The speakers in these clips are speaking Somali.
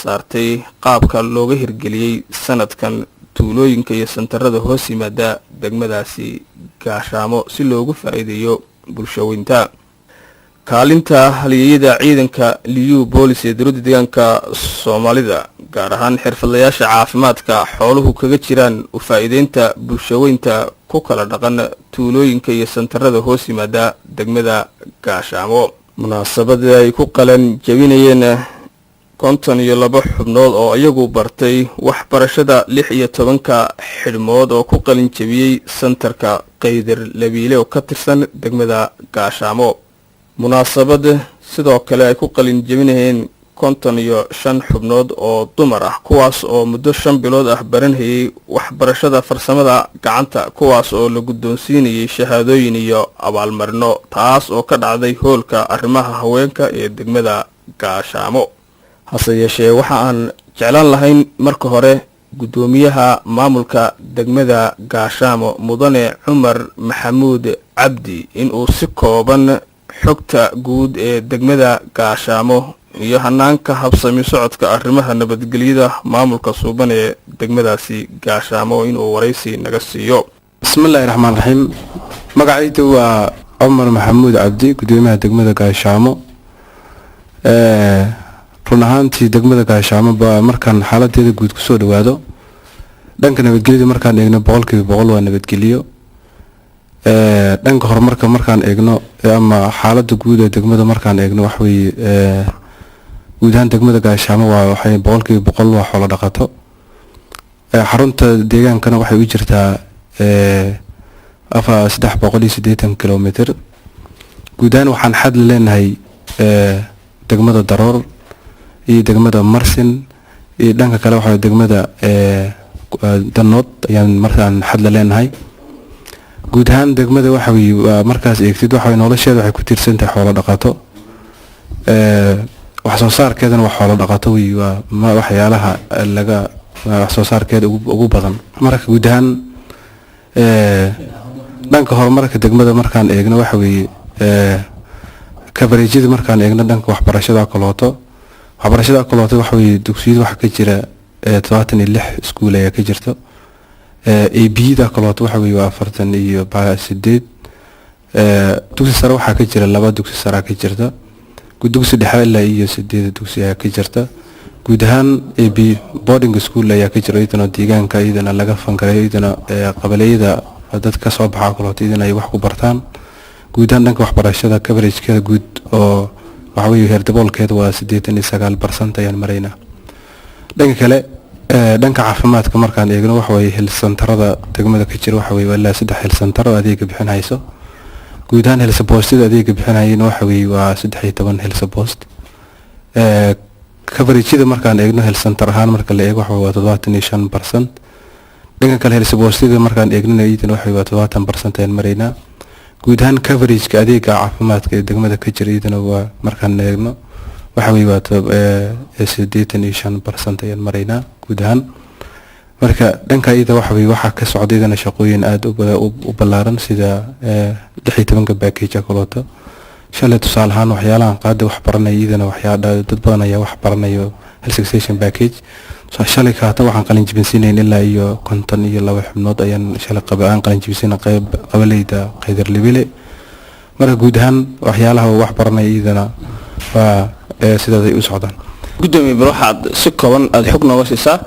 saartay qaabka looga hirgeliyay sanadkan tuulooyinka iyo santarada hoos yimaada degmadaasi gaashaamo si loogu faa'iideeyo bulshooyinka. kaalinta halyeeyada ciidanka liyu boolis ee dowladda deegaanka Soomaalida gaar ahaan xirfadlayaasha caafimaadka xooluhu kaga jiraan u faa'iideynta bulshooyinka ku kala dhaqan tuulooyinka iyo santarada hoos yimaada degmada gaashaamo. munaasabada ay ku qalan jabinayeen 52 xubnood oo iyagu bartay waxbarashada 16 xidhmood oo ku qalin jabiyay santarka Qaydar Labiile oo ka tirsan degmada gaashaamo. munaasabada sidoo kale ay ku qalin jabinayeen 55 xubnood oo dumar ah kuwaas oo muddo 5 bilood ah baranayay waxbarashada farsamada gacanta kuwaas oo la guddoonsiinayay shahaadooyin iyo abaalmarino taas oo ka dhacday hoolka arrimaha haweenka ee degmada gaashaamo. hase yeeshee waxa aan jeclaan lahayn marka hore gudoomiyaha maamulka degmada gaashaamo mudane Cumar Maxamuud Cabdi in uu si kooban xogta guud ee degmada gaashaamo iyo hanaanka habsami socodka arrimaha nabadgelyada maamulka suuban ee degmadaasi gaashaamo inuu waraysi naga siiyo. bismillaahir rahmaanir rahiim. magacaydu waa Cumar Maxamuud Cabdi, gudoomiyaha degmada gaashaamo. run ahaantii degmada gaashaamo baa markaan xaaladeeda guud ku soo dhawaado dhanka nabadgelyada markaan eegno 100% waa nabadgelyo. dhanka horumarka markaan eegno ama xaaladda guud ee degmada markaan eegno wax weey guud ahaan degmada gaashaamo waa waxay 100% waa xoolo dhaqato. xarunta deegaankana waxay u jirtaa 380 kilomitir. guud ahaan waxaan xad leenahay degmada Daroor iyo degmada Marsin iyo dhanka kale waxa degmada Danood ayaan markaan xad leenahay. guud ahaan degmada waxa weey markaas eegtid waxa nolosheeda waxay ku tiirsan tahay xoolo dhaqato. wax soo saarkeedana waa xoolo dhaqato weey waa waxyaalaha laga wax soo saarkeeda ugu badan. marka guud ahaan dhanka horumarka degmada markaan eegno waxa weey coverage markaan eegno dhanka waxbarashada kalooto waxa weey dugsiyada waxa ka jira 76 iskuul ayaa ka jirto. AB-da kalooto waxa weey 48 dugsi sare waxa ka jira 2 dugsi sare ka jirta. dugsi dhexe ilaa iyo 8 dugsi ayaa ka jirta. guud ahaan AB boarding school ayaa ka jira iyadana deegaanka iyadana laga fangareeyo iyadana qabaleyada dadka soo baxa kalooto iyadana ay wax ku bartaan. guud ahaan dhanka waxbarashada coverage-keeda guud oo waxa weey heer daboolkeeda waa 89% ayaan maraynaa. dhanka kale dhanka caafimaadka markaan eegno waxa weey health centerada degmada ka jira waxa weey ilaa 3 health center oo adeeg bixinayso. guud ahaan health post-da adeeg bixinayeen waxa weey waa 13 health post. coverage-da markaan eegno health center ahaan marka la eego waxa weey 75%. dhanka kale health post-da markaan eegno iyadana waxa weey 70% ayaan maraynaa. guud ahaan coverage-ka adeega caafimaadka ee degmada ka jira iyadana waa markaan eegno waxa weey waa 85% ayaan maraynaa guud ahaan. marka dhanka iyada waxa weey waxa ka socdaydana shaqooyin aad u ballaaran sida 16 package kalooto. shalay tusaale ahaan waxyaalahan qaada wax baranay iyadana waxyaalaha dad badan ayaa wax baranayo health extension package. shalay kaata waxaan qalin jibinsiinayn ilaa iyo 52 xubnood ayaan shalay qalin jibinsiina qayb qabaleyda Qaydar Labiile. marka guud ahaan waxyaalaha wax baranay iyadana waa sidaas ay u socdaan. gudoomiye bal waxaad si kooban aad xog nooga siisaa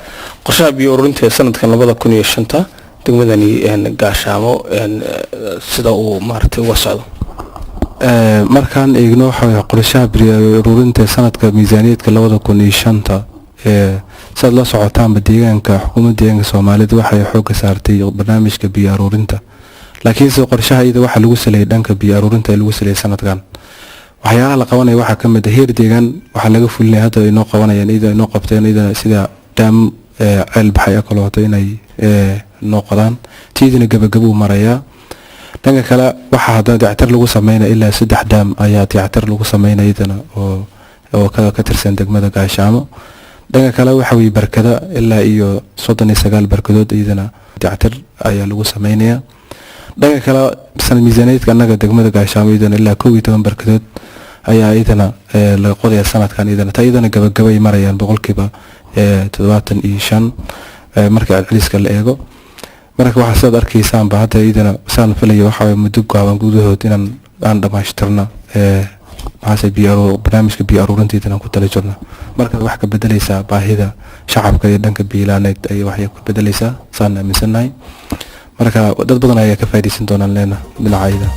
qorshaha biyo ururinta sanadkan 2005 degmadani gaashaamo sida uu maartay uga socdo. markaan eegno waxa weey qorshaha biyo ururinta sanadka miisaaniyadka 2005 sad la socotaan deegaanka xukuumadda deegaanka Soomaalida waxay xoog ka saartay barnaamijka biyo ururinta. laakiin soo qorshaha iyada waxa lagu saleeyay dhanka biyo ururinta lagu saleeyay sanadkan. waxyaalaha la qabanay waxa kamid ah heer deegaan waxa laga fulinay hadda inoo qabanayaan inoo qabteen sida dam ceel baxay kalooto inay noqdaan tiidina gabagabo maraya. dhanka kale waxa hadda dayactir lagu sameeyay ilaa 3 dam ayaa dayactir lagu sameeyay oo ka tirsan degmada gaashaamo. dhanka kale waxa weey barkada ilaa iyo 39 barkadood iyadana dayactir ayaa lagu sameeyay. dhanka kale san miisaaniyadka anaga degmada gaashaamo iyadana ilaa 12 barkadood ayaa iyadana laga qodaya sanadkan iyadana gabagabay marayaan boqolkiiba 75 marka celceliska la eego. marka waxa soo arkaysaan ba hadda iyadana saan filayo waxa muddo gaaban gudahood inaan aan dhamaashtirno maxaa biyo barnaamijka biyo aruurinteedana ku tala jirno. marka wax ka bedelaysa baahida shacabka iyo dhanka biilaaneed ay wax ka bedelaysa saan aaminsanahay. marka dad badan ayaa ka faa'iideysan doonaan leena dhinacyada.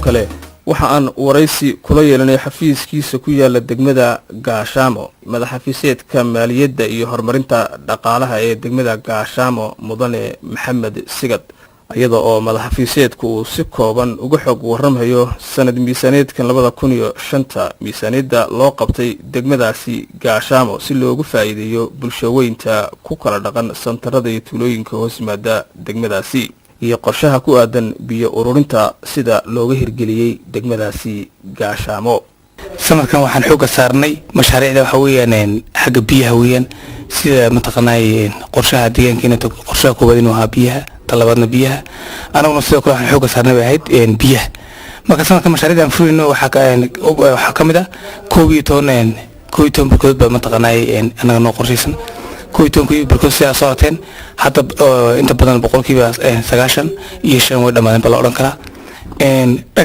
kale waxa aan waraysi kula yeelanay xafiiskiisa ku yaala degmada Gaashaamo madaxafiiseedka maaliyadda iyo horumarinta dhaqaalaha ee degmada Gaashaamo mudane Maxamed Sigad iyadoo oo madaxafiiseedku uu si kooban uga xog warramayo sanad miisaaneedkan 2005 miisaaniyadda loo qabtay degmadaasi Gaashaamo si loogu faa'iideeyo bulshooyinka ku kala dhaqan santarada iyo tuulooyinka hoos yimaada degmadaasi iyo qorshaha ku aadan biyo ururinta sida looga hirgeliyay degmadaasi Gaashaamo. sanadkan waxaan xoog saarnay mashaariicda waxa weeyaan xagga biyaha weeyaan sida mataqaanay qorshaha deegaankeena qorshaha koowaad inuu ahaa biyaha talabaadna biyaha anaguna sidoo kale waxaan xoog saarnay ahayd biyaha. marka sanadkan mashaariicda aan furino waxa kamid ah 12 barkood ba mataqaanay anaga noo qorshaysan 12 barkood si soo ateen hadda inta badan boqolkiiba 90 iyo 5 way dhamaadeen bal oran kara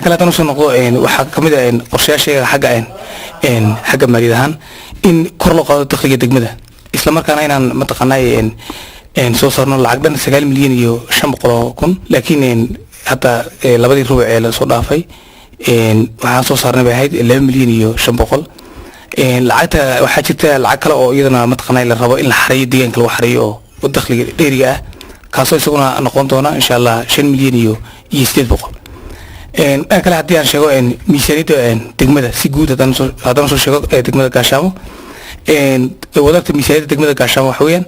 kala tan soo noqdo waxa kamid ah qorshayaasha xagga maaliyadahan in kor loo qaado dakhliga degmada isla markaana inaan mataqaanay soo saarno lacag dhan 9 milyan iyo 500,000 laakiin hadda labadii rubuc ee la soo dhaafay waxaan soo saarnay ahayd 2 milyan iyo 500,000 lacagta waxa jirta lacag kale oo iyadana mataqaanay la rabo in la xariyo deegaanka lagu xariyo oo dakhliga dheeriga ah kaasoo isaguna noqon doona insha Allah 5 milyan iyo 800,000 kala hadii aan sheego miisaaniyadda degmada si guud haddaan soo sheego degmada Gaashaamo wadaagta miisaaniyadda degmada Gaashaamo waxa weeyaan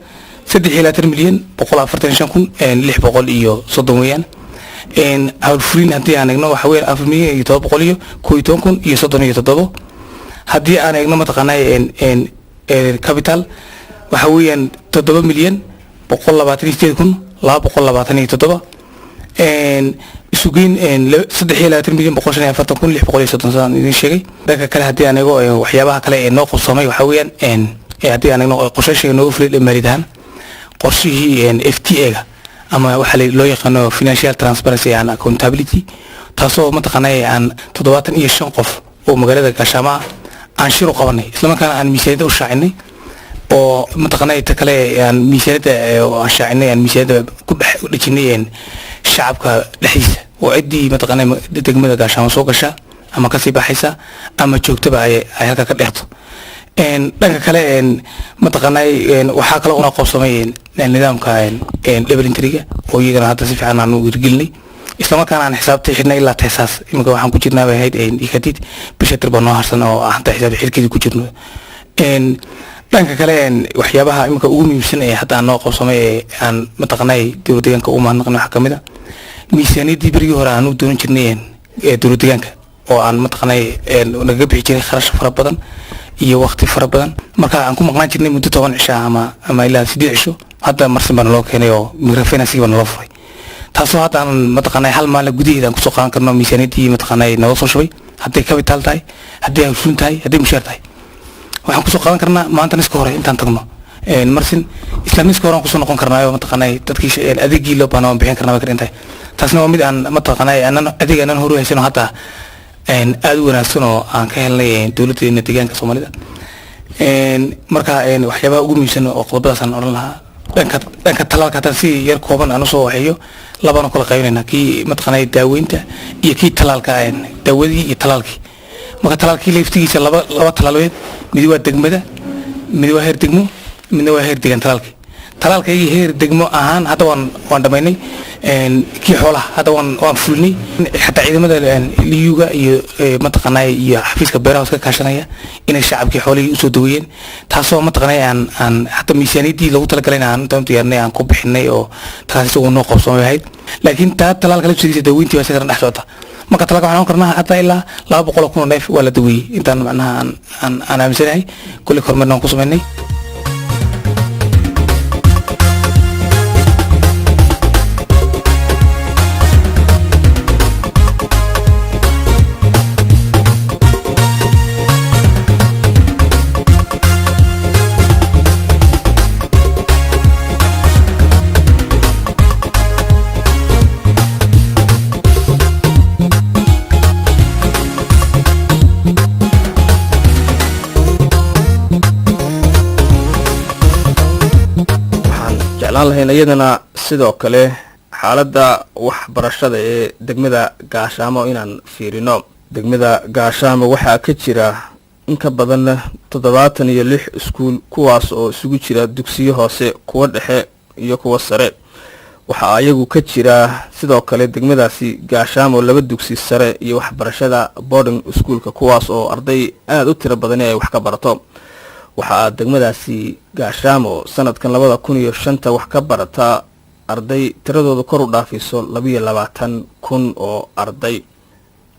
3 milyan 145,600 iyo 30 weeyaan hawlfulin hadii aan eegno waxa weeyaan 4 milyan iyo 700 iyo 12,000 iyo 37 hadii aan eegno mataqaanay capital waxa weeyaan 7 milyan 128,227 isugeyn 3 milyan 140,630 idin sheegay. dadka kale hadii aan eego waxyaabaha kale ee noo qabsoomay waxa weeyaan hadii aan eegno qorshayaasha noo fulay maaliyadahan qorshihii FTA-ga ama waxa loo yaqaano financial transparency and accountability taasoo mataqaanay aan 75 qof oo magaalada Gaashaamo aan shiro qabanay isla markaana aan miisaaniyadda u shaacinay oo mataqaanay ta kale aan miisaaniyadda aan shaacinay aan miisaaniyadda ku dhajinay shacabka dhexdiisa oo cidii mataqaanay degmada Gaashaamo soo gasha ama ka sii baxaysa ama joogtaba ay halka ka dhexto dhanka kale mataqaanay waxa kale oo qabsamay nidaamka laboratory-ga oo iyagana hadda si fiican aan u hirgelinay isla markaana aan xisaabtay xidhnay ilaa teesaas imika waxaan ku jirnaa ahayd ikadid bisha tirba noo harsan oo hadda xisaab xirkeedii ku jirno dhanka kale waxyaabaha imika ugu muhiimsan ee hadda aan noo qabsamay aan mataqaanay dowladda deegaanka u maadnaqnay waxa kamid ah miisaaniyaddii berigii hore aan u doonan jirnay dowladda deegaanka oo aan mataqaanay naga bixi jiray kharash fara badan iyo waqti fara badan marka aan ku maqnaan jirnay muddo 10 cisho ama ilaa 8 cisho hadda marsin baan loo keenay oo microfinance baan loo furay taasoo hadda aan mataqaanay hal maalin gudaheeda ku soo qaadan karno miisaaniyaddii mataqaanay noo soo shubay hadday capital tahay hadday hawlfulin tahay hadday mushaar tahay waxaan ku soo qaadan karnaa maanta niska hore intaan tagno marsin islaamiska hore aan ku soo noqon karnaa mataqaanay dadkii adeegii loo baahnaa aan bixin karnaa ka dhintay taasna waa mid aan mataqaanay adeeg aan hore haysan hadda aad u wanaagsan oo aan ka helnay dowladda deegaanka Soomaalida marka waxyaabaha ugu muhiimsan oo qodobadaas aan oran lahaa dhanka talaalka tan si yar kooban aan soo waxiyo labana kala qaybinayna kii mataqaanay daaweynta iyo kii talaalka daawadii iyo talaalkii marka talaalkii leeftigiisa laba talaalood mid waa degmada mid waa heer degmo midna waa heer deegaan talaalkii talaalkaygii heer degmo ahaan hadda waan dhamaynay kii xoolaha hadda waan fulnay xataa ciidamada liyuga iyo mataqaanaa iyo xafiiska beeraha iska kaashanaya inay shacabkii xoolihii usoo daweeyeen taasoo mataqaanaa aan hadda miisaaniyadii lagu talagalay aan intaan diyaarnay aan ku bixinay oo taas isagu noo qabsoomay ahayd laakiin talaalka laftiisa daweyntii waa sidana dhex socota marka talaalka waxaan karnaa hadda ilaa 200 kun oo neef waa la daweeyey intaan macnaha aan aaminsanahay kulli kormeerna aan ku samaynay lahayn iyadana sidoo kale xaaladda waxbarashada ee degmada Gaashaamo inaan fiirino degmada Gaashaamo waxaa ka jira in ka badan 76 iskuul kuwaas oo isugu jira dugsiyo hoose kuwa dhexe iyo kuwa sare waxa ayagu ka jira sidoo kale degmadaasi Gaashaamo 2 dugsi sare iyo waxbarashada boarding schoolka kuwaas oo arday aad u tiro badan ay wax ka barato waxa degmadaasi Gaashaamo sanadkan 2005 wax ka barata arday tiradoodu kor u dhaafiso 22,000 oo arday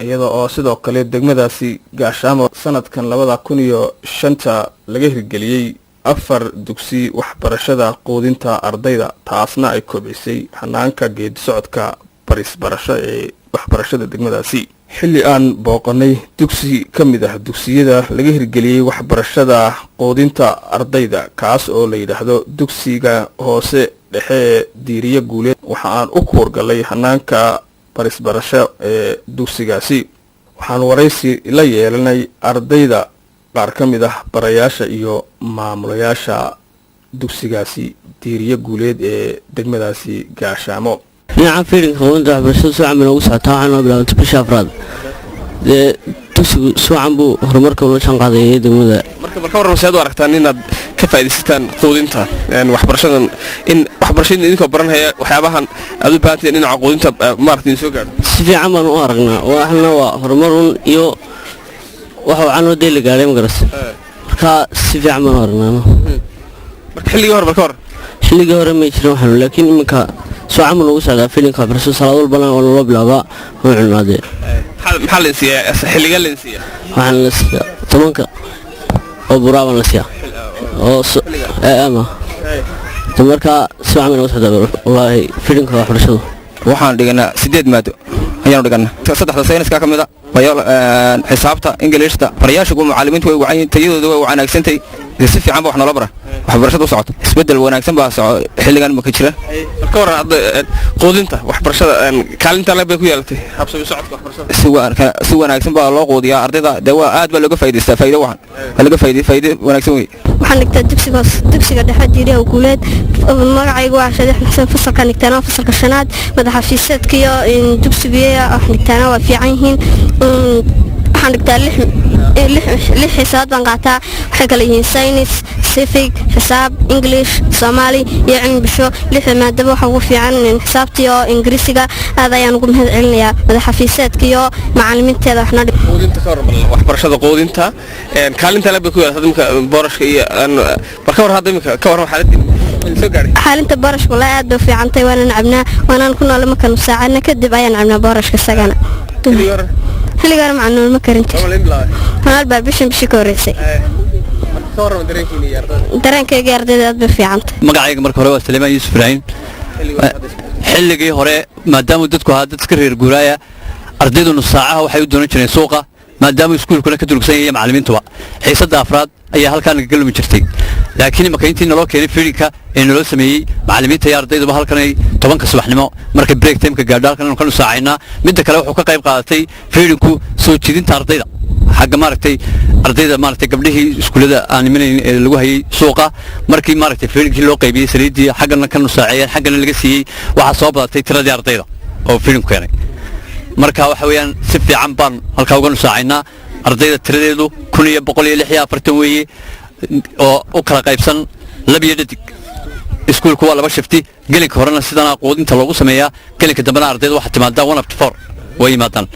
iyadoo oo sidoo kale degmadaasi Gaashaamo sanadkan 2005 laga hirgeliyay 4 dugsi waxbarashada quudinta ardayda taasna ay kobcisay hanaanka geed socodka baris barasho ee waxbarashada degmadaasi xilli aan booqanay dugsi kamid ah dugsiyada laga hirgeliyay waxbarashada quudinta ardayda kaas oo la yiraahdo dugsiga hoose dhexe diiriye guuleed waxa aan u koorgalay hanaanka baris barasho ee dugsigaasi waxaan waraysi la yeelanay ardayda qaar kamid ah barayaasha iyo maamulayaasha dugsigaasi diiriye guuleed ee degmadaasi Gaashaamo نعم فيرين هون ده بس سو عم نوصل تاعنا بلا تبشر أفراد ده سو عم بو هرمرك ولا شان قاضي دموده marka waran saado aragtaan inaad ka faa'iideystaan quudinta waxbarashadan in waxbarashada idinka baranaya waxyaabahan aad u baahantiin in quudinta maartiin soo gaadho si fiican baan u aragnaa waxna waa horumarun iyo waxa aan u deeli gaaray magaras marka si fiican baan u aragnaa marka xilliga hore ma jirin waxaan laakiin imika soo camal ugu socdaa filinka barso salaad walba oo loo bilaabo oo cunaadee maxaa la siyaa xilliga la siyaa waxaan la siyaa 10 oo buraaban la siyaa oo ama marka soo camal ugu socdaa wallahi filinka waxbarashadu waxaan dhiganaa 8 maado ayaan dhiganaa saddexda sayniska kamid ah xisaabta ingiriiska barayaasha macallimiintu way wacayeen tayadooda way wanaagsantahay si fiican wax nala bara waxbarashadu socod isbedel wanaagsan baa socod xilligan ma ka jira marka waran quudinta waxbarashada kaalinta la bay ku yeelatay habsami socodka waxbarashada si wanaagsan baa loo quudiyaa ardayda dawaa aad baa looga faa'iideystaa faa'iido waxan laga faa'iido wanaagsan way waxaan dhigtaa dugsiga dhexe diiriye guuleed magacaygu waa Shadex Xasan fasalka dhigtana fasalka shanaad madaxafiisadka iyo dugsiga dhigtana waa fiican yihiin waxaan dhigtaa 6 xisaab baan qaataa waxay kala yihiin science civic xisaab english Soomaali iyo cilmi bulsho 6 maadaba waxa ugu fiican xisaabta iyo ingiriisiga aad ayaan ugu mahad celinayaa madaxafiisadka iyo macallimiinteeda waxna quudinta ka hormar waxbarashada quudinta kaalinta la bay ku yeelatay dadka boorashka iyo marka war hadda ka waran xaalinta boorashka la aad u fiicantay waana nacabnaa waana ku nool markaan saacadna kadib ayaan nacabnaa boorashka sagana xilligan macnuul ma karin hal baa bishan ka horeysay dareenkayga ardayda aad bay fiicantay magacayga marka hore waa Saleeman Yuusuf Ibrahim xilligii hore maadaama dadku ahaa dadka reer guuraaya ardaydu nus saacaha waxay u doonan jireen suuqa maadaama iskuulkuna ka durugsan yahay macallimiintuba xiisada afraad ayaa halkaan naga galmi jirtay laakiin marka intii naloo keenay fiirinka ee naloo sameeyay macallimiinta iyo ardayduba halkan ay 10 subaxnimo markay break time ka gaadho halkan ka saacaynaa midda kale wuxuu ka qayb qaadatay fiirinku soo jeedinta ardayda xagga maaragtay ardayda maaragtay gabdhihii iskuulada aan imanay lagu hayay suuqa markii maaragtay fiirinkii loo qaybiyay saliidii xaggana ka nusaacayeen xaggana laga siiyay waxa soo badatay tiradii ardayda oo fiirinku keenay marka waxa weeyaan si fiican baan halka uga nusaacaynaa ardayda tiradeedu 1146 weeye oo u kala qaybsan 2 dhadig iskuulku waa laba shifti gelinka horena sidana quudinta loogu sameeyaa gelinka dambena ardayda waxa timaada 1 up to 4 way yimaadaan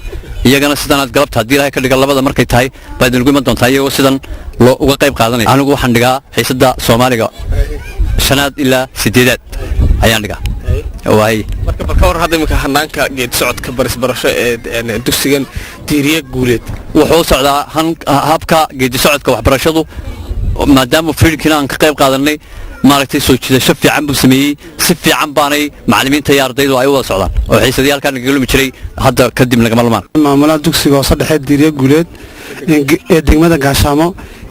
iyagana sidanaad galabta haddii ilaahay ka dhiga labada markay tahay baad ugu iman doontaa iyagoo sidan loo uga qayb qaadanaya anigu waxaan dhigaa xiisada Soomaaliga 5 ilaa 8 ayaan dhigaa waay marka war hadda imika hanaanka geed socodka barasho ee dugsigan diiriye guuleed wuxuu socdaa habka geed socodka waxbarashadu maadaama fiilkina aan ka qayb qaadanay maaragtay soo jiidasho fiican buu sameeyay si fiican baanay macallimiinta iyo ardaydu ay wada socdaan oo xiisadiyaalkan naga lumi jiray hadda kadib naga malmaan maamulaha dugsiga oo saddex diiriye guuleed ee degmada Gaashaamo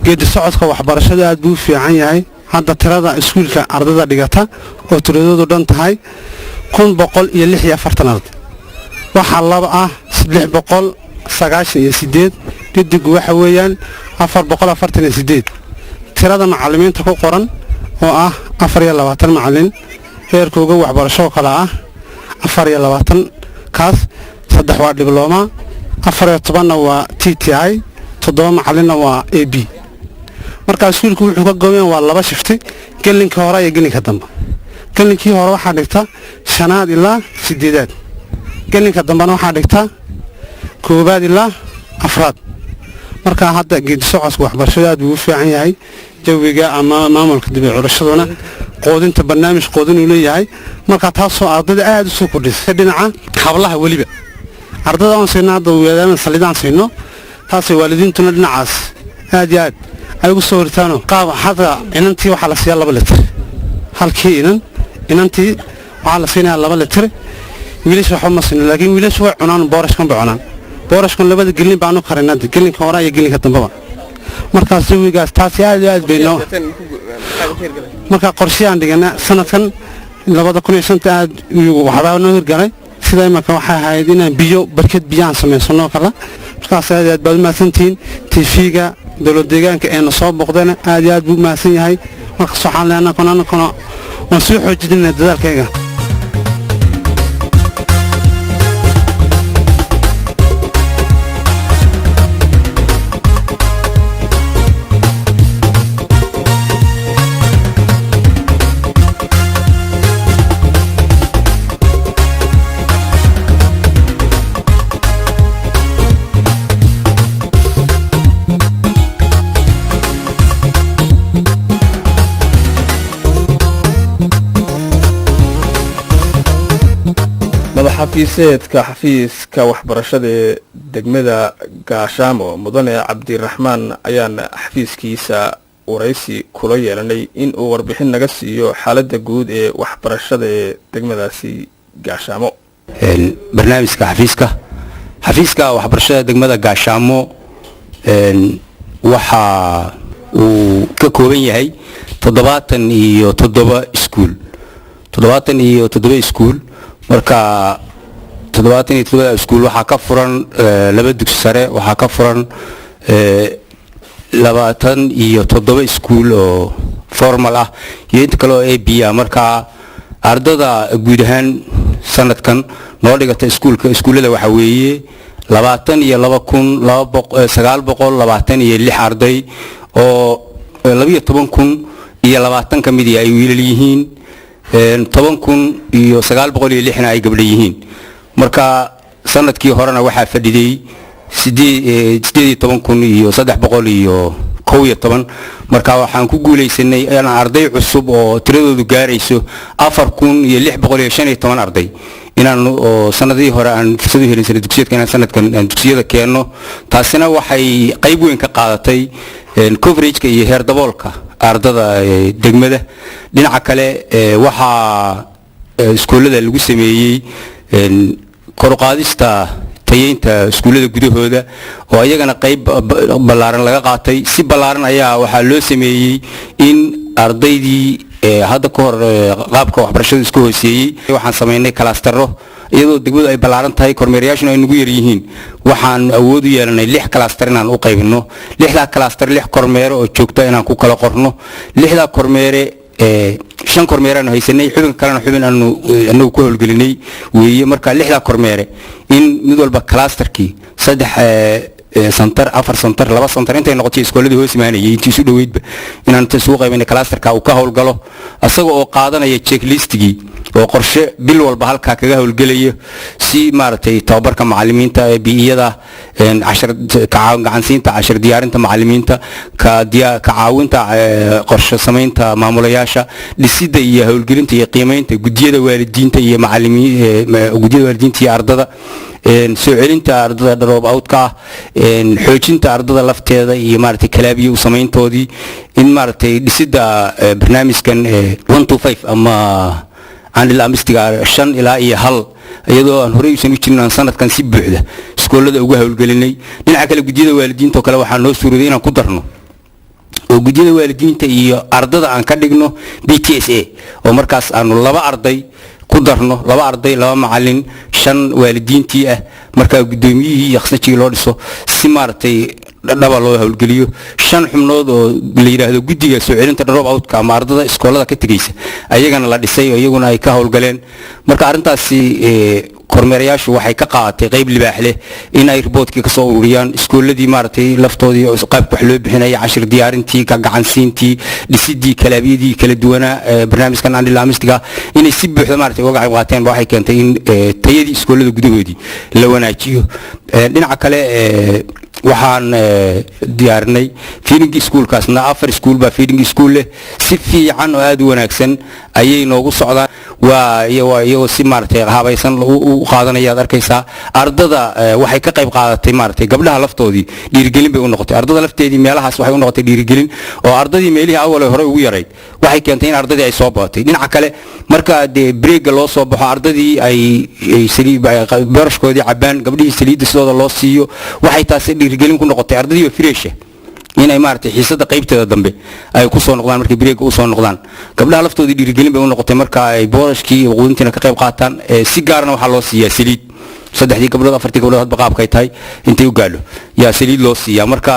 geed socodka waxbarashada aad buu fiican yahay hadda tirada iskuulka ardayda dhigata oo tiradoodu dhan tahay 146 arday waxa laba ah 698 didigu waxa weeyaan 448 tirada macallimiinta ku qoran oo ah 24 macallin heerkooda waxbarasho kala ah 24 kaas saddex waa dibloma 14 waa TTI 7 macallinna waa AB marka iskuulku wuxuu ka gooban waa laba shifti gelinka hore iyo gelinka dambe gelinkii hore waxa dhigta 5 ilaa 8 gelinka dambena waxa dhigta 1 ilaa 4 marka hadda geed socodka waxbarashada aad uu fiican yahay jawiga ama maamulka dib u curashaduna qoodinta barnaamij qoodin uu leeyahay marka taasoo ardayda aad u soo kordhisay dhinaca hablaha waliba ardayda aan siinado weedaan salidaan siino taasoo waalidiintuna dhinacaas aad iyo aad ay ugu soo hortaano qaab hada inantii waxa la siiyaa 2 litir halkii inantii waxa la siinaa 2 litir wiilasha waxa ma siin laakiin wiilasha way cunaan boorashkan labada gelin baan u karinaa gelinka hore iyo gelinka dambaba markaas jawigaas taas aad bayno marka qorsheyan dhigana sanadkan 2005 aad waxba noo hirgalay sida imaka waxa ahayd inaan biyo barkad biyaan sameysano kala markaas aad baad maasantiin TV-ga dawlad deegaanka ee soo boqdana aad buu maasan yahay marka waxaan leenahay kono waan soo xoojinaa dadaalkayga xafiiska waxbarashada ee degmada Gaashaamo mudane Cabdiraxmaan ayaan xafiiskiisa waraysi kula yeelanay in uu warbixin naga siiyo xaaladda guud ee waxbarashada ee degmadaasi Gaashaamo barnaamijka xafiiska waxbarashada degmada Gaashaamo waxa uu ka kooban yahay 77 iskuul marka 77 iskuul waxa ka furan laba dugsi sare waxa ka furan 27 iskuul oo formal ah iyo inta kale oo AB marka ardada guud ahaan sanadkan noo dhigata iskuulada waxa weeye 22926 arday oo 12020 kamid ay wiilal yihiin 10960 ay gabdho yihiin marka sanadkii horena waxa fadhiday 18311 marka waxaan ku guuleysanay in arday cusub oo tiradoodu gaarayso 4615 arday inaan sanadii hore aan fursad u helin sanadkan dugsiyada keeno taasina waxay qayb weyn ka qaadatay coverage-ka iyo heer daboolka ardada degmada dhinaca kale waxa iskuulada lagu sameeyay kor u qaadista tayeynta iskuulada gudahooda oo ayagana qayb ballaaran laga qaatay si ballaaran ayaa waxa loo sameeyay in ardaydii hadda ka hor qaabka waxbarashada isku hooseeyay waxaan sameynay kalastaro iyadoo degmadu ay ballaaran tahay kormeerayaashuna ay nagu yar yihiin waxaan awood u yeelanay 6 kalastar inaan u qaybino 6 kalastar 6 kormeero oo joogta inaan ku kala qorno 6 kormeere 5 kormeeraan haysanay xubin kalena xubin aanu ku howlgelinay weeye marka 6 kormeere in mid walba kalastarkii 3 santar 4 santar 2 santar intay noqotay iskooladii hoos imaanayay intii isu dhaweydba inaan inta soo qaybinay clusterka uu ka howlgalo asaga oo qaadanaya checklistigii oo qorshe bil walba halka kaga howlgalayo si maartay tababarka macallimiinta ee biyada gacansiinta cashir diyaarinta macallimiinta ka caawinta qorshe samaynta maamulayaasha dhisida iyo howlgelinta iyo qiimeynta gudiyada waalidiinta iyo gudiyada waalidiinta iyo ardada soo celinta ardada drop out-ka xoojinta ardada lafteeda iyo maartay kalaabiyo samayntoodii in maartay dhisida barnaamijkan 125 ama aan amistiga 5 ilaa iyo 1 iyadoo aan horey u jirnaan sanadkan si buuxda iskoolada ugu hawlgelinay dhinaca kale gudiyada waalidiinta oo kale waxaa noo suuroday inaan ku darno oo gudiyada waalidiinta iyo ardada aan ka dhigno BTSA oo markaas aanu 2 arday ku darno 2 arday 2 macallin 5 waalidiintii ah marka gudoomiyihii iyo khasnajii loo dhiso si maartay dhaba loo hawlgeliyo 5 xubnood oo la yiraahdo gudiga soo celinta drop out-ka ama ardada iskoolada ka tagaysa ayagana la dhisay oo iyaguna ay ka hawlgaleen marka arintaasi kormeerayaashu waxay ka qaadatay qayb libaax leh in ay reportkii ka soo ururiyaan iskooladii maartay laftoodii oo qaybka wax loo bixinay cashir diyaarintii ka gacansiintii dhisidii kalaabiyadii kala duwana barnaamijkan aan ilaamistiga inay si buuxda maartay uga qayb qaateen waxay keentay in tayadii iskoolada gudahoodii la wanaajiyo dhinaca kale waxaan diyaarinay feeding schoolkaasna 4 school ba feeding school leh si fiican oo aad u wanaagsan ayay noogu socdaan waa iyo si maartay habaysan u qaadanaya arkaysa ardada waxay ka qayb qaadatay maartay gabdhaha laftoodii dhiirigelin bay u noqotay ardada lafteedii meelahaas waxay u noqotay dhiirigelin oo ardadii meelihii awal hore ugu yaray waxay keentay in ardadii ay soo baatay dhinaca kale marka de break loo soo baxo ardadii ay saliid barashkoodii cabaan gabdhihii saliid sidoo loo siiyo waxay taasi dhiirigelin ku noqotay ardadii fresh inay maartay xiisada qaybteeda dambe ay ku soo noqdaan markii break u soo noqdaan gabdhaha laftoodii dhiirigelin bay u noqotay marka ay boorashkii iyo quudintiina ka qayb qaataan si gaarna waxa loo siiyaa saliid 3 gabdhood 4 gabdhood hadba qaabkay tahay intay u gaadho yaa saliid loo siiyaa marka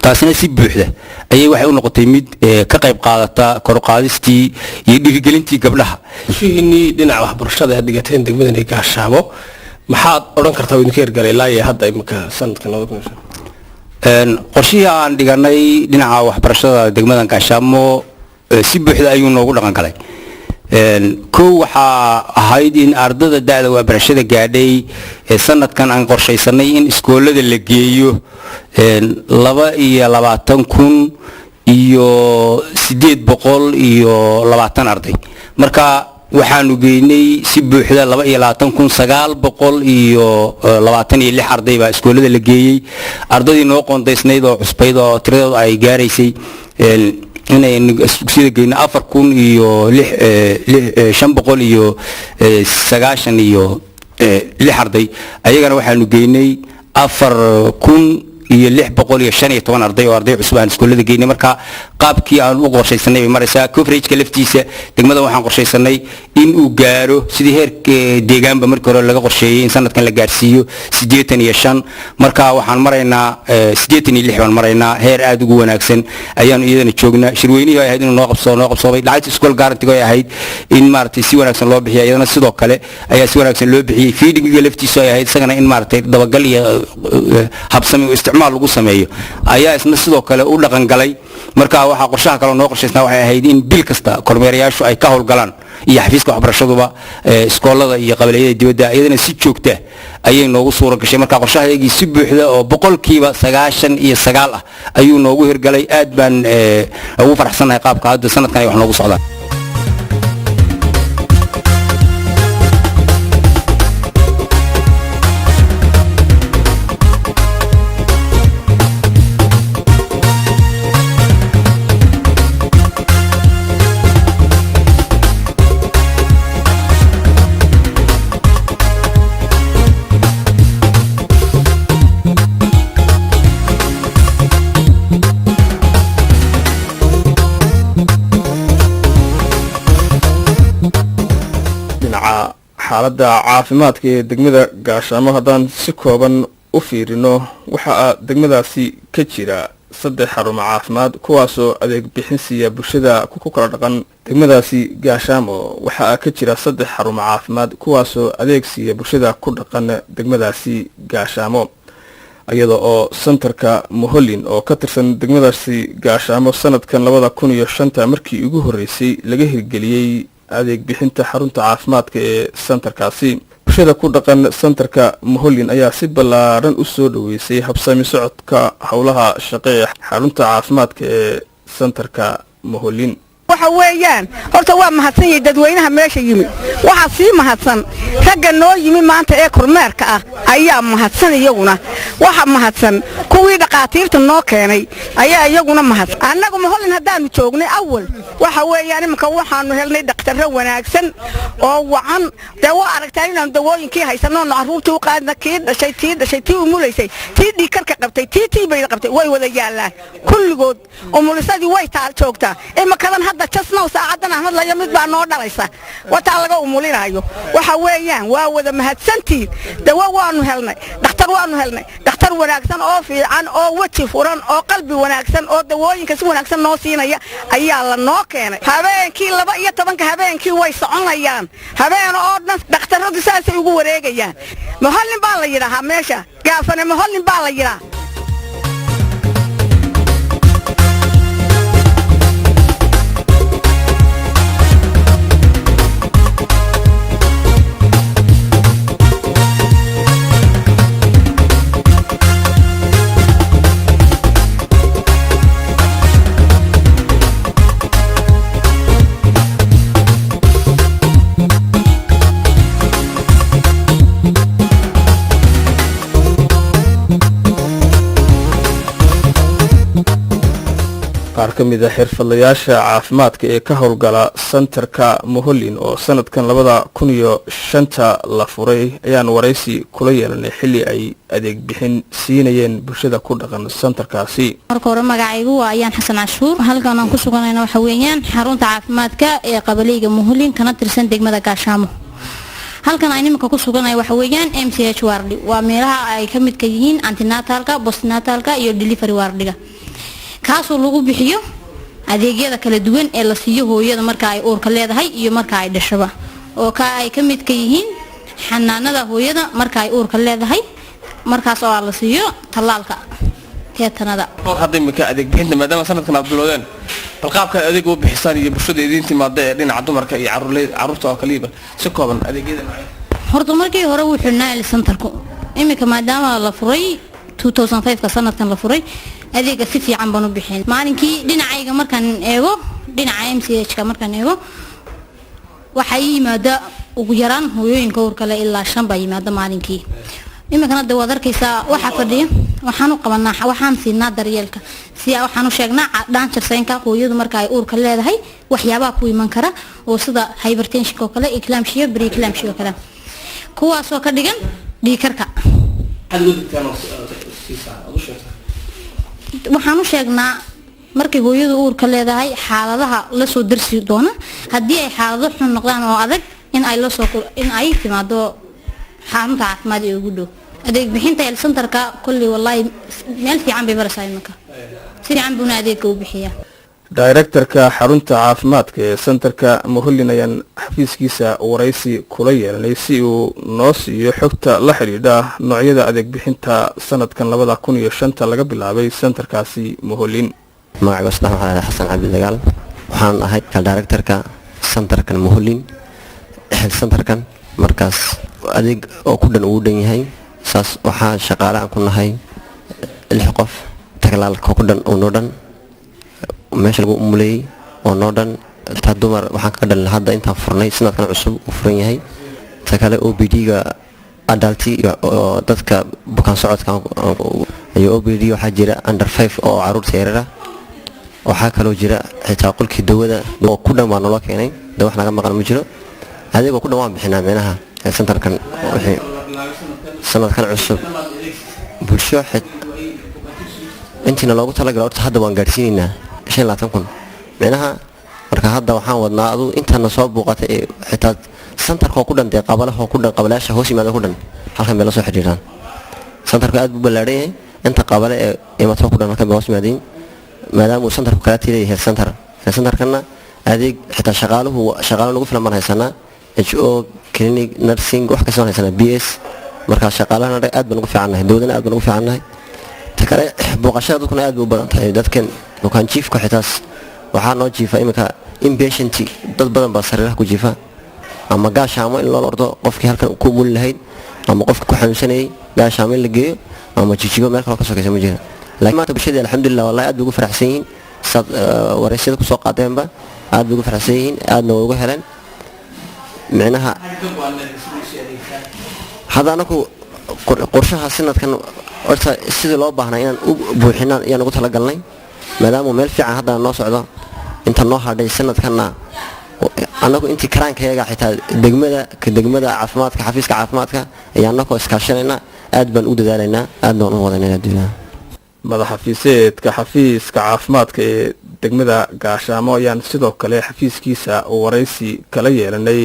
taasina si buuxda ayay waxay u noqotay mid ka qayb qaadata kor qaadistii iyo dhiirigelintii gabdhaha shiini dhinaca waxbarashada ay dhigateen degmada Gaashaamo maxaad oran kartaa idinka hirgalay ilaa iyo hadda imka sanadkan 2020 qorshihii aan dhiganay dhinaca waxbarashada degmada Gaashaamo si buuxda ayuu noogu dhaqan galay koo waxaa ahayd in ardada da'da waxbarashada gaadhay sanadkan aan qorshaysanay in iskoolada la geeyo 22,000 iyo 820 arday marka waxaanu geynay si buuxda 22,926 arday baa iskoolada la geeyay ardadii noo qoondaysnayd oo cusbayd oo tiradooda ay gaaraysay inay dugsiyada geyna 4,596 arday ayagana waxaanu geynay 4,615 arday oo arday cusub aan iskoolada geynay marka qaabkii aan u qorshaysanay bay maraysaa coverage-ka laftiisa degmada waxaan qorshaysanay in uu gaaro sidii heerka deegaanba markii hore laga qorsheeyay in sanadkan la gaarsiiyo 85 marka waxaan maraynaa 86 baan maraynaa heer aad ugu wanaagsan ayaanu iyadana joognaa shirweynihii ay ahayd inuu noo qabsoomay lacagta school guarantee ay ahayd in maartay si wanaagsan loo bixiyo iyadana sidoo kale ayaa si wanaagsan loo bixiyay feeding-ga laftiisa ay ahayd isagana in maartay dabagal iyo habsami u isticmaal lagu sameeyo ayaa isna sidoo kale u dhaqan galay marka waxa qorshaha kale noo qorshaysnaa waxay ahayd in bil kasta kormeerayaashu ay ka howlgalaan iyo xafiiska waxbarashaduba iskoolada iyo qabaliyada dibadda iyadana si joogta ayay noogu suura gashay marka qorshahayagii si buuxda oo 99% ah ayuu noogu hirgalay aad baan ugu faraxsanahay qaabka hadda sanadkan ay wax noogu socdaan xaaladda caafimaadka ee degmada Gaashaamo haddaan si kooban u fiirino waxa degmadaasi ka jira 3 xarumo caafimaad kuwaasoo adeeg bixin siiya bulshada ku kala dhaqan degmadaasi Gaashaamo waxa ka jira 3 xarumo caafimaad kuwaasoo adeeg siiya bulshada ku dhaqan degmadaasi Gaashaamo iyada oo santarka Moholin oo ka tirsan degmadaasi Gaashaamo sanadkan 2005 markii ugu horeysay laga hirgeliyay adeeg bixinta xarunta caafimaadka ee santarkaasi. bulshada ku dhaqan santarka Moholin ayaa si ballaaran u soo dhaweysay habsami socodka howlaha shaqo ee xarunta caafimaadka ee santarka Moholin. waxa weeyaan horta waa mahadsan yahay dadweynaha meesha yimi waxa sii mahadsan ragga noo yimi maanta ee kormeerka ah ayaa mahadsan iyaguna waxa mahadsan kuwii dhaqaatiirta noo keenay ayaa iyaguna mahadsan annagu Moholin haddaanu joognay awal waxa weeyaan imka waxaanu helnay dhaqtar wanaagsan oo wacan dawo aragtay inaan dawooyinkii haysano caruurta u qaadna kii dhashay tii umuleysay tii dhiikarka qabtay tii bay qabtay way wada yaalaan kulligood umulisadii way taal joogtaa imakadan jasnow saacadan ahmad la yimid baa noo dhalaysa wata laga umulinayo waxa weeyaan waa wada mahadsantii dawo waanu helnay dhakhtar wanaagsan oo fiican oo waji furan oo qalbi wanaagsan oo dawooyinka si wanaagsan noo siinaya ayaa la noo keenay habeenkii 12 habeenkii way soconayaan habeen oo dhan dhakhtaradu saasay ugu wareegayaan Moholin baa la yiraahdaa meesha gaafane Moholin baa la yiraahdaa qaar ka mid ah xirfadlayaasha caafimaadka ee ka howlgala santarka Moholin oo sanadkan 2005 la furay ayaan wareysi kula yeelanay xilli ay adeeg bixin siinayeen bulshada ku dhaqan santarkaasi. marka hore magacaygu waa ayaan xasan cashuur halkan aan ku suganayna waxa weeyaan xarunta caafimaadka ee qabaleyga Moholin kana tirsan degmada Gaashaamo. halkan ay nimanka ku suganay waxa weeyaan MCH wardi waa meelaha ay ka mid ka yihiin antinatalka, postnatalka iyo delivery wardiga. kaasoo lagu bixiyo adeegyada kala duwan ee la siiyo hooyada marka ay uurka leedahay iyo marka ay dhashaba oo ka ay ka mid ka yihiin xanaanada hooyada marka ay uurka leedahay markaas oo la siiyo talaalka teetanada hadda imika adeeg bixinta maadaama sanadkan aad bilowdeen bal qaabka adeeg u bixisaan iyo bulshada idin timaada ee dhinaca dumarka iyo caruurta oo kaliya si kooban adeegyada horta markii hore wuxuu naal santarku imika maadaama la furay 2005 ka sanadkan la furay adeega si fiican baan u bixin maalinkii dhinacayga markaan eego dhinaca MCH ka markaan eego waxa yimaada ugu yaraan hooyooyinka uurka leh ilaa 5 baa yimaada maalinkii imikana dawad arkaysa waxa fadhiyo waxaan u qabanaa waxaan siinaa daryeelka si waxaan u sheegnaa dhaanjarsaynka hooyadu marka ay uurka leedahay waxyaabaha ku iman kara oo sida hypertension oo kale eclampsia preeclampsia kale kuwaas oo ka dhigan dhiikarka waxaan u sheegnaa markay hooyadu uurka leedahay xaaladaha la soo darsi doona hadii ay xaalado xun noqdaan oo adag in ay timaado xarunta caafimaad ee ugu dhow adeeg bixinta santarka kulli wallahi meel fiican bay maraysaa imanka si fiican buu adeegga u bixiyaa directorka xarunta caafimaadka ee santarka Moholin ayaan xafiiskiisa wareysi kula yeelanay si uu noo siiyo xogta la xiriidha noocyada adeeg bixinta sanadkan 2005 laga bilaabay santarkaasi Moholin. magacaygu waa Xasan Cabdi Dagaal waxaan ahay directorka santarkan Moholin santarkan markaas adeeg oo ku dhan uu dhan yahay saas waxa shaqaale aan ku nahay 6 qof taglaalka ku dhan oo noo dhan meesha lagu umulay oo noo dhan ta dumar waxaan ka dhalin hadda intaan furnay sanadkan cusub u furan yahay ta kale OPD-ga adulti oo dadka bukaan socodka ayo OPD waxa jira under 5 oo caruurta yaryar ah waxa kale oo jira xitaa qolkii dawada oo ku dhan baa noo keenay dawo wax naga maqan ma jiro adeegoo ku dhan waan bixinaa meelaha santarkan wixii sanadkan cusub bulsho intina loogu talagalay horta hadda waan gaarsiinaynaa 25,000 meelaha marka hadda waxaan wadnaa adu intana soo buuqatay xitaa santarka ku dhan qabalaha ku dhan qabalaasha hoos yimaada ku dhan halkan meel soo xiriiraan santarka aad buu ballaaran yahay inta qabale ee imato ku dhan halkan hoos yimaadeen maadaama uu santarku kala tiiray santarkana adeeg xitaa shaqaaluhu lagu filan marhaysana HO clinic nursing wax ka soo haysanaa BS marka shaqaalaha aad baan ugu fiicanahay dawladana aad baan ugu fiicanahay takale booqashada dadkuna aad bay u badan tahay dadkan bukaan jiifka xitaas waxaa noo jiifa iminka inpatient dad badan baa sariiraha ku jiifa ama gaashaamo in loo ordo qofkii halkan ku muli lahayd ama qofka ku xanuunsanayay gaashaamo in la geeyo ama jijigo meel kale ka sokaysa ma jira laakiin maanta bulshada alxamdulillah wallahi aad bay ugu faraxsan yihiin sad waraysyada ku soo qaadeenba aad bay ugu faraxsan yihiin aadna way uga heleen micnaha hadda anaku qorshaha sanadkan horta sidii loo baahnaa inaan u buuxinaan ayaan ugu talagalnay maadaama meel fiican hadda noo socdo inta noo hadhay sanadkanna anagu intii karaankayaga xitaa degmada caafimaadka xafiiska caafimaadka ayaan anagoo iskaashanayna aad baan u dadaalaynaa aad baan u wadanaynaa madaxafiiseedka xafiiska caafimaadka ee degmada gaashaamo ayaan sidoo kale xafiiskiisa waraysi kala yeelanay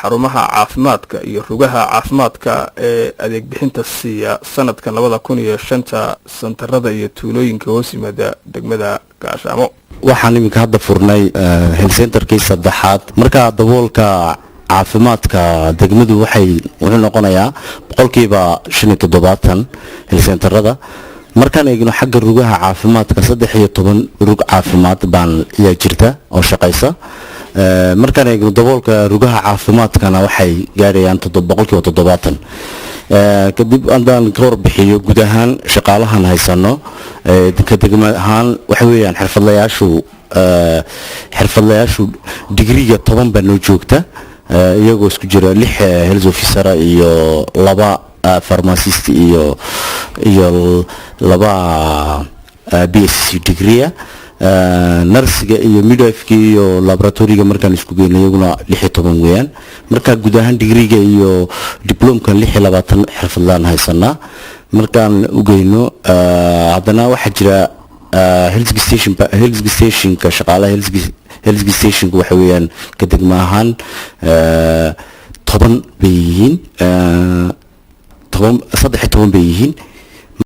xarumaha caafimaadka iyo rugaha caafimaadka ee adeeg bixinta siiya sanadka 2005 santarada iyo tuulooyinka hoos yimaada degmada gaashaamo waxaan iminka hadda furnay health centerkii saddexaad marka daboolka caafimaadka degmadu wuxuu noqonayaa boqolkiiba 75 health centerada markaan eegno xagga rugaha caafimaadka 13 rug caafimaad baan ayaa jirta oo shaqaysa markaan eegno daboolka rugaha caafimaadkana waxay gaarayaan 70% kadib andaan ka warbixiyo guud ahaan shaqaalahan haysano ka degma ahaan waxa weeyaan xirfadlayaashu digriga 10 baa noo joogta iyagoo isku jira 6 health officer iyo 2 pharmacist iyo 2 BSc degree narsiga iyo midwife iyo laboratoriga markaan isku geeyno iyaguna 16 weeyaan marka guud ahaan digriga iyo diplomka 26 xirfadlaan haysanaa markaan u geeyno haddana waxa jira health station ka shaqaalaha health station waxa weeyaan ka degma ahaan 10 bay yihiin 13 bay yihiin